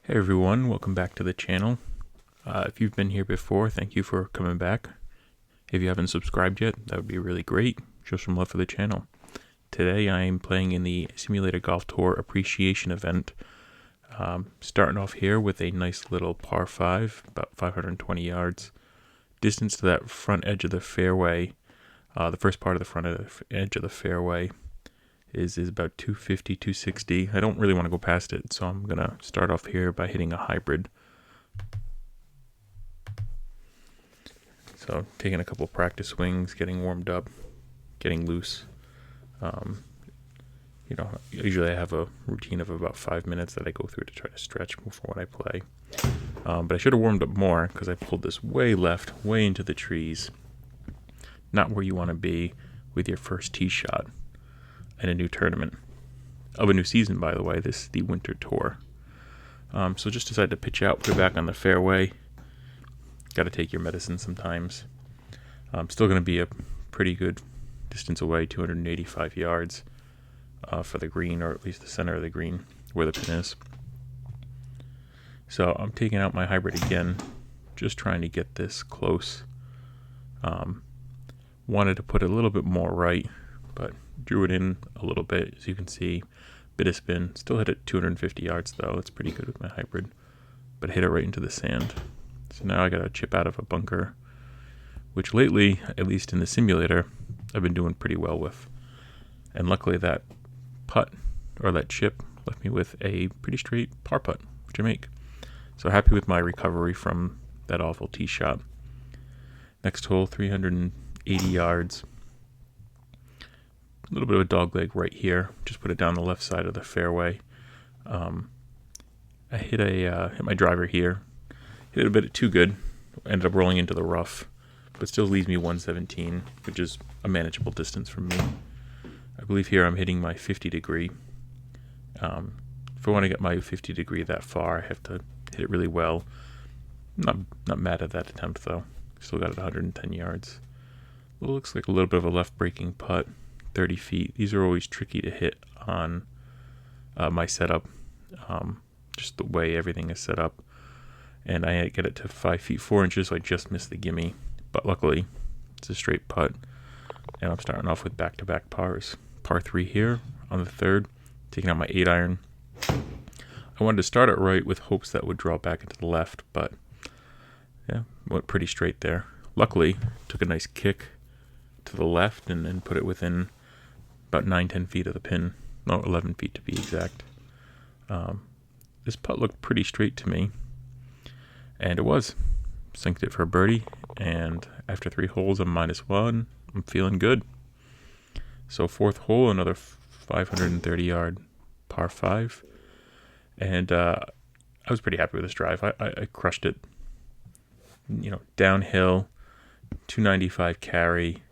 Hey everyone, welcome back to the channel. If you've been here before, thank you for coming back. If you haven't subscribed yet, that would be really great. Show some love for the channel. Today I am playing in the Simulator Golf Tour Appreciation event. Starting off here with a nice little par 5, about 520 yards. Distance to that front edge of the fairway, the first part of the front edge of the fairway is about 250, 260. I don't really want to go past it, so I'm going to start off here by hitting a hybrid. So taking a couple practice swings, getting warmed up, getting loose. Usually I have a routine of about 5 minutes that I go through to try to stretch before when I play. But I should have warmed up more because I pulled this way left, way into the trees. Not where you want to be with your first tee shot in a new tournament. Of a new season, by the way. This is the Winter Tour. So just decided to pitch out, put it back on the fairway. Got to take your medicine sometimes. Still going to be a pretty good distance away, 285 yards for the green, or at least the center of the green, where the pin is. So I'm taking out my hybrid again, just trying to get this close. Wanted to put a little bit more right, but drew it in a little bit, as you can see. Bit of spin. Still hit it 250 yards, though. That's pretty good with my hybrid. But hit it right into the sand. So now I got to chip out of a bunker, which lately, at least in the simulator, I've been doing pretty well with. And luckily that putt, or that chip, left me with a pretty straight par putt, which I make. So happy with my recovery from that awful tee shot. Next hole, 380 yards. A little bit of a dog leg right here. Just put it down the left side of the fairway. I hit my driver here. Hit it a bit too good. Ended up rolling into the rough, but still leaves me 117, which is a manageable distance from me. I believe here I'm hitting my 50 degree. If I want to get my 50 degree that far, I have to hit it really well. Not mad at that attempt though. Still got it 110 yards. It looks like a little bit of a left breaking putt. 30 feet. These are always tricky to hit on my setup, just the way everything is set up. And I get it to 5 feet 4 inches, so I just missed the gimme. But luckily, it's a straight putt. And I'm starting off with back-to-back pars. Par 3 here on the third, taking out my 8-iron. I wanted to start it right with hopes that would draw back into the left, but yeah, went pretty straight there. Luckily, took a nice kick to the left and put it within about 9-10 feet of the pin. No, 11 feet to be exact. This putt looked pretty straight to me, and it was. Synced it for a birdie, and after 3 holes, I'm -1. I'm feeling good. So fourth hole, another 530 yard par 5, and I was pretty happy with this drive. I crushed it. Downhill, 295 carry.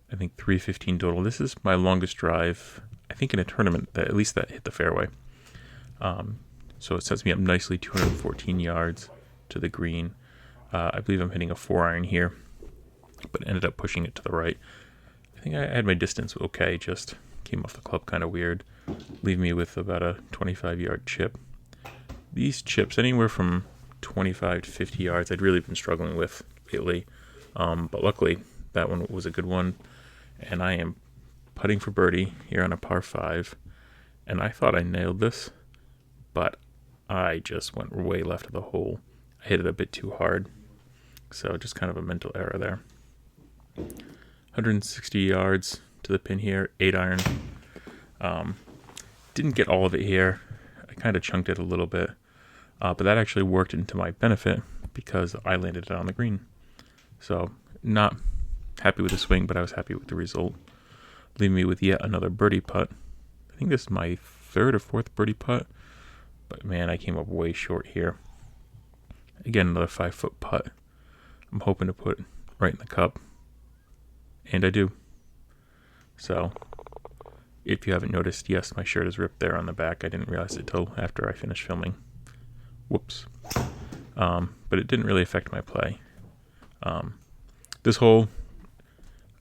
I think 315 total. This is my longest drive, I think, in a tournament that at least that hit the fairway. So it sets me up nicely, 214 yards to the green. I believe I'm hitting a 4-iron here, but ended up pushing it to the right. I think I had my distance okay, just came off the club kind of weird. Leave me with about a 25-yard chip. These chips, anywhere from 25 to 50 yards, I'd really been struggling with lately. But luckily, that one was a good one. And I am putting for birdie here on a par 5. And I thought I nailed this, but I just went way left of the hole. I hit it a bit too hard. So just kind of a mental error there. 160 yards to the pin here, 8-iron. Didn't get all of it here. I kind of chunked it a little bit. But that actually worked into my benefit because I landed it on the green. So not happy with the swing, but I was happy with the result. Leaving me with yet another birdie putt. I think this is my 3rd or 4th birdie putt. But man, I came up way short here. Again, another 5-foot putt. I'm hoping to put right in the cup. And I do. So, if you haven't noticed, yes, my shirt is ripped there on the back. I didn't realize it till after I finished filming. Whoops. But it didn't really affect my play. This hole,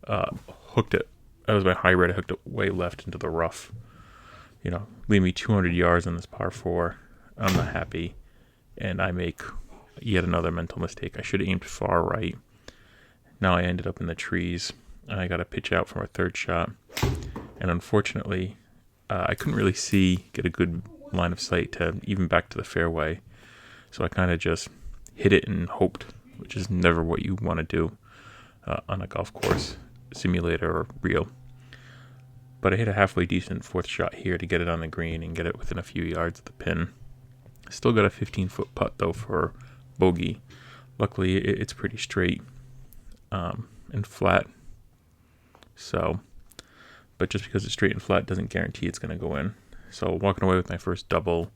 hooked it. That was my hybrid. I hooked it way left into the rough. Leave me 200 yards on this par 4. I'm not happy, and I make yet another mental mistake. I should have aimed far right. Now I ended up in the trees, and I got to pitch out from a third shot. And unfortunately, I couldn't really get a good line of sight to even back to the fairway. So I kind of just hit it and hoped, which is never what you want to do on a golf course, simulator or real. But I hit a halfway decent fourth shot here to get it on the green and get it within a few yards of the pin. Still got a 15-foot putt though for bogey. Luckily, it's pretty straight and flat. So, but just because it's straight and flat doesn't guarantee it's going to go in. So walking away with my first double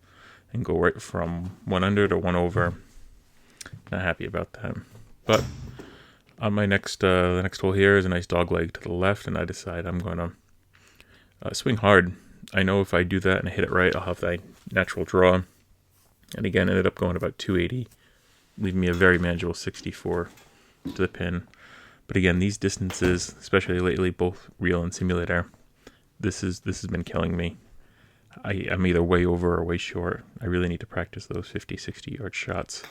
and go right from 1 under to 1 over. Not happy about that. But on my the next hole here is a nice dog leg to the left, and I decide I'm going to swing hard. I know if I do that and I hit it right, I'll have that natural draw. And again, ended up going about 280, leaving me a very manageable 64 to the pin. But again, these distances, especially lately, both real and simulator, this has been killing me. I'm either way over or way short. I really need to practice those 50, 60-yard shots.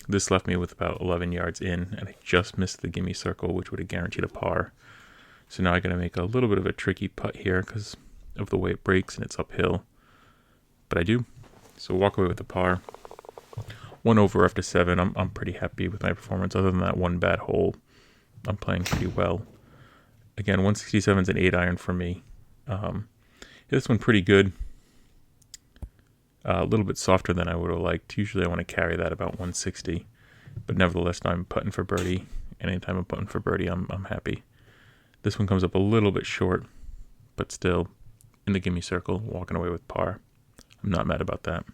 This left me with about 11 yards in, and I just missed the gimme circle, which would have guaranteed a par. So now I got to make a little bit of a tricky putt here because of the way it breaks and it's uphill. But I do. So walk away with a par. 1 over after 7. I'm pretty happy with my performance. Other than that one bad hole, I'm playing pretty well. Again, 167 is an 8-iron for me. This one pretty good. A little bit softer than I would have liked. Usually I want to carry that about 160. But nevertheless, now I'm putting for birdie. And anytime I'm putting for birdie, I'm happy. This one comes up a little bit short, but still in the gimme circle, walking away with par. I'm not mad about that.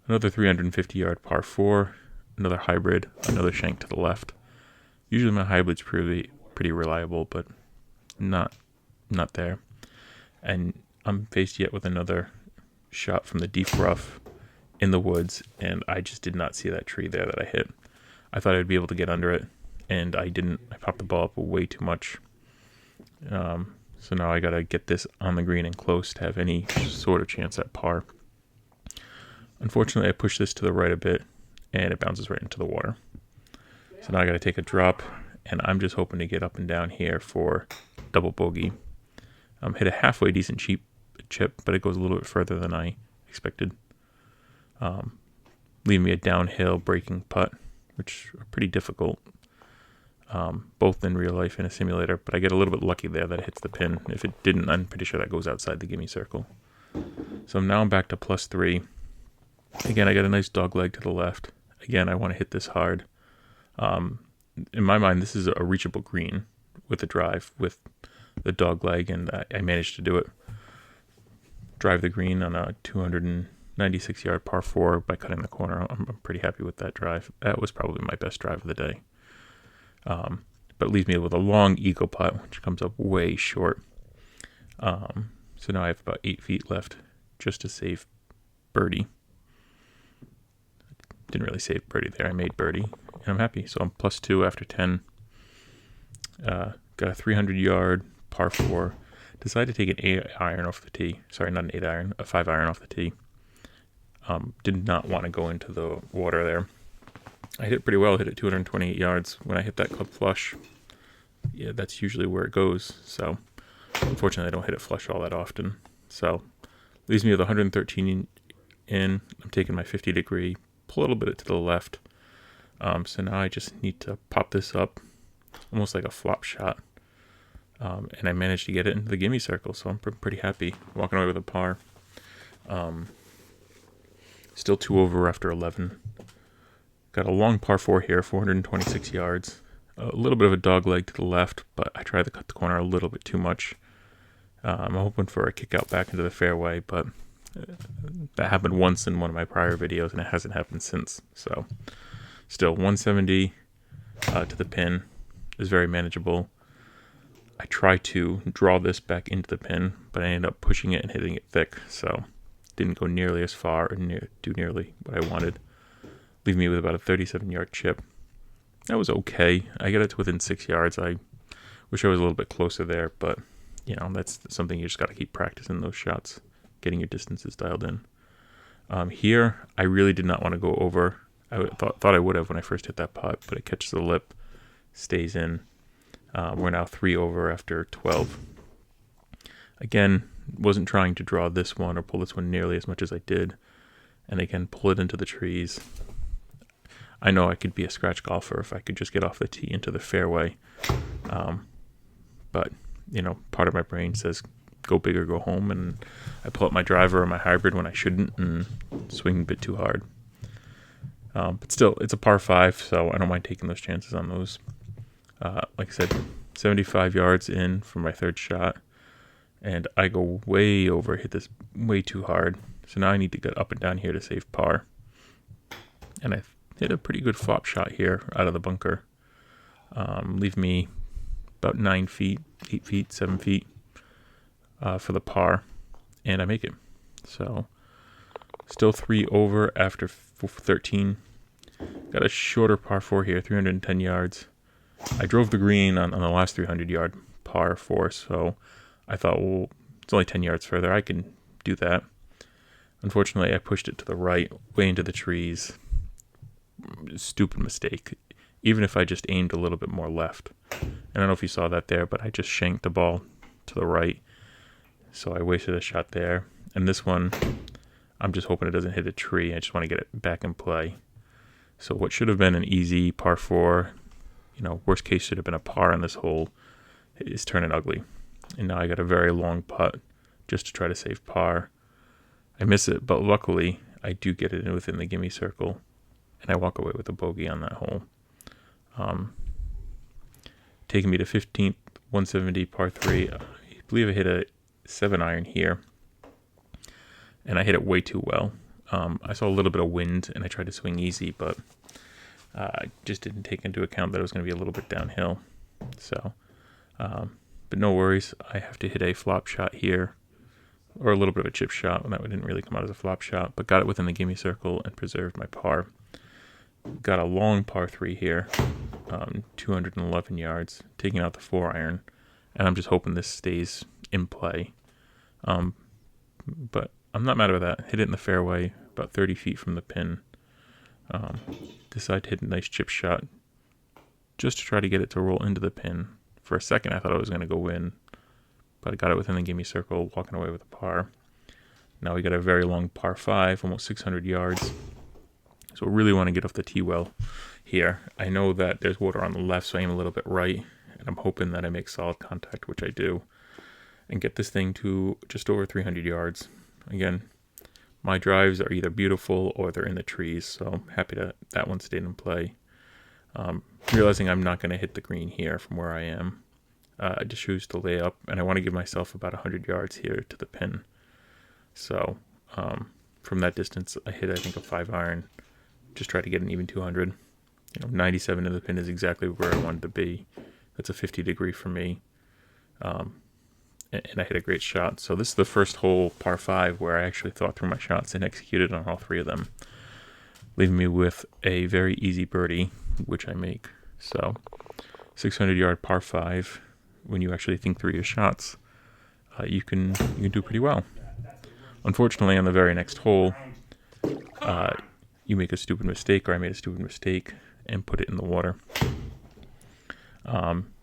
Another 350-yard par 4, another hybrid, another shank to the left. Usually my hybrid's pretty reliable, but not there. And I'm faced yet with another shot from the deep rough in the woods, and I just did not see that tree there that I hit. I thought I'd be able to get under it, and I didn't. I popped the ball up way too much. So now I got to get this on the green and close to have any sort of chance at par. Unfortunately, I pushed this to the right a bit, and it bounces right into the water. So now I got to take a drop, and I'm just hoping to get up and down here for double bogey. Hit a halfway decent chip, but it goes a little bit further than I expected. Leaving me a downhill breaking putt, which are pretty difficult, both in real life and a simulator. But I get a little bit lucky there that it hits the pin. If it didn't, I'm pretty sure that goes outside the gimme circle. So now I'm back to +3. Again, I got a nice dog leg to the left. Again, I want to hit this hard. In my mind, this is a reachable green with a drive with the dog leg, and I managed to do it. Drive the green on a 296-yard par 4 by cutting the corner. I'm pretty happy with that drive. That was probably my best drive of the day. But leaves me with a long eagle putt, which comes up way short. So now I have about 8 feet left just to save birdie. Didn't really save birdie there. I made birdie, and I'm happy. So I'm +2 after 10. Got a 300-yard par 4. Decided to take an 8-iron off the tee. Sorry, not an 8-iron, a 5-iron off the tee. Did not want to go into the water there. I hit it pretty well. I hit it 228 yards. When I hit that club flush, yeah, that's usually where it goes. So unfortunately, I don't hit it flush all that often. So leaves me with 113 in. I'm taking my 50-degree, pull a little bit to the left. So now I just need to pop this up, almost like a flop shot. And I managed to get it into the gimme circle, so I'm pretty happy. Walking away with a par. Still 2 over after 11. Got a long par 4 here, 426 yards. A little bit of a dog leg to the left, but I tried to cut the corner a little bit too much. I'm hoping for a kick out back into the fairway, but that happened once in one of my prior videos, and it hasn't happened since. So still 170 to the pin is very manageable. I try to draw this back into the pin, but I ended up pushing it and hitting it thick, so didn't go nearly as far or do nearly what I wanted. Leave me with about a 37-yard chip. That was okay. I got it to within 6 yards. I wish I was a little bit closer there, but you know, that's something you just got to keep practicing those shots getting your distances dialed in. Here, I really did not want to go over. I thought I would have when I first hit that putt, but it catches the lip, stays in. We're now 3 over after 12. Again, wasn't trying to draw this one or pull this one nearly as much as I did. And again, pull it into the trees. I know I could be a scratch golfer if I could just get off the tee into the fairway. But, part of my brain says go big or go home. And I pull up my driver or my hybrid when I shouldn't and swing a bit too hard. But still, it's a par 5, so I don't mind taking those chances on those. Like I said, 75 yards in for my third shot. And I go way over, hit this way too hard. So now I need to get up and down here to save par. And I hit a pretty good flop shot here out of the bunker. Leave me about 9 feet, 8 feet, 7 feet for the par. And I make it. So still 3 over after 13. Got a shorter par 4 here, 310 yards. I drove the green on the last 300-yard par 4, so I thought, well, it's only 10 yards further. I can do that. Unfortunately, I pushed it to the right, way into the trees. Stupid mistake. Even if I just aimed a little bit more left. I don't know if you saw that there, but I just shanked the ball to the right. So I wasted a shot there. And this one, I'm just hoping it doesn't hit a tree. I just want to get it back in play. So what should have been an easy par 4, worst case should have been a par on this hole, is turning ugly. And now I got a very long putt just to try to save par. I miss it, but luckily I do get it in within the gimme circle, and I walk away with a bogey on that hole. Taking me to 15th, 170 par 3. I believe I hit a 7-iron here, and I hit it way too well. I saw a little bit of wind, and I tried to swing easy, but I just didn't take into account that it was going to be a little bit downhill. So, but no worries. I have to hit a flop shot here, or a little bit of a chip shot. That didn't really come out as a flop shot, but got it within the gimme circle and preserved my par. Got a long par 3 here, 211 yards, taking out the 4-iron, and I'm just hoping this stays in play. But I'm not mad about that. Hit it in the fairway, about 30 feet from the pin. Decide to hit a nice chip shot, just to try to get it to roll into the pin. For a second, I thought I was going to go in, but I got it within the gimme circle, walking away with a par. Now we got a very long par 5, almost 600 yards. So we really want to get off the tee well here. I know that there's water on the left, so I aim a little bit right, and I'm hoping that I make solid contact, which I do, and get this thing to just over 300 yards. Again, my drives are either beautiful or they're in the trees, so I'm happy that one stayed in play. Realizing I'm not going to hit the green here from where I am, I just choose to lay up, and I want to give myself about 100 yards here to the pin. So from that distance, I hit, I think, a 5-iron. Just try to get an even 200. 97 to the pin is exactly where I wanted to be. That's a 50 degree for me. And I hit a great shot. So this is the first hole, par 5, where I actually thought through my shots and executed on all 3 of them, leaving me with a very easy birdie, which I make. So 600-yard par 5, when you actually think through your shots, you can do pretty well. Unfortunately, on the very next hole, you make a stupid mistake, or I made a stupid mistake, and put it in the water.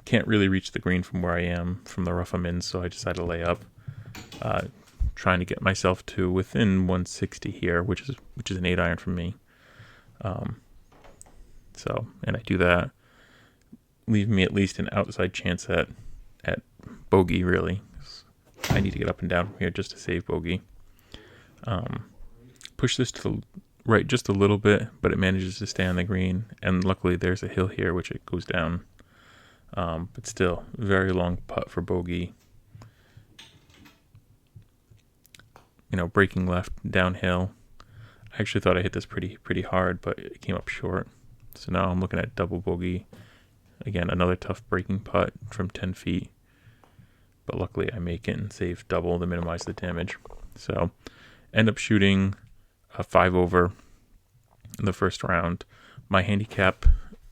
Can't really reach the green from where I am, from the rough I'm in, so I decided to lay up, trying to get myself to within 160 here, which is an 8-iron from me. And I do that, leaving me at least an outside chance at bogey, really. I need to get up and down from here just to save bogey. Push this to the right just a little bit, but it manages to stay on the green, and luckily there's a hill here which it goes down. But still, very long putt for bogey. Breaking left, downhill. I actually thought I hit this pretty hard, but it came up short. So now I'm looking at double bogey. Again, another tough breaking putt from 10 feet. But luckily I make it and save double to minimize the damage. So end up shooting a 5 over in the first round. My handicap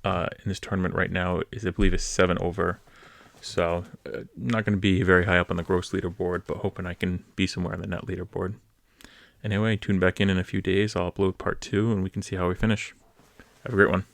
in this tournament right now is, I believe, is 7 over. So not going to be very high up on the gross leaderboard, but hoping I can be somewhere on the net leaderboard. Anyway, tune back in a few days. I'll upload part 2 and we can see how we finish. Have a great one.